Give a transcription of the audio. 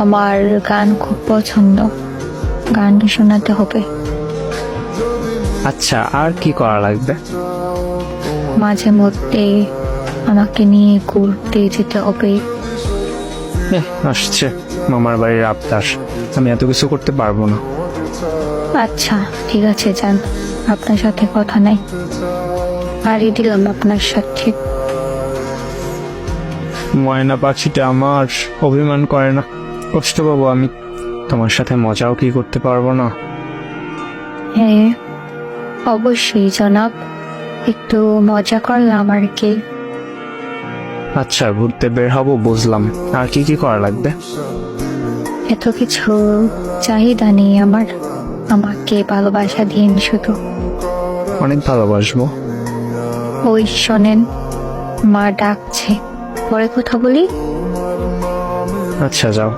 আমার গান খুব পছন্দ, গান শোনাতে হবে। আচ্ছা, আর কি করা লাগবে? মাঝে মধ্যে আমাকে নিয়ে ঘুরতে যেতে হবে। আসছে মামার বাড়ির আবদার, আমি এত কিছু করতে পারবো না। আচ্ছা ঠিক আছে, যান, আপনার সাথে কথা নাই, পাড়ি দিলাম আপনার সাথে। ময়না পাখিটা আমার অভিমান করে না, কষ্ট পাবো আমি। তোমার সাথে মজাও কি করতে পারবো না? হ্যাঁ অবশ্যই জনাব, একটু মজা করলাম আর কি। আচ্ছা, ঘুরতে বের হবো বুঝলাম, আর কি কি করা লাগবে? এত কিছু চাহিদা নেই আমার, আমাকে ভালোবাসা দিন শুধু। অনেক ভালোবাসবো। ওই শোনেন, মা ডাকছে, পরে কথা বলি। আচ্ছা যাও।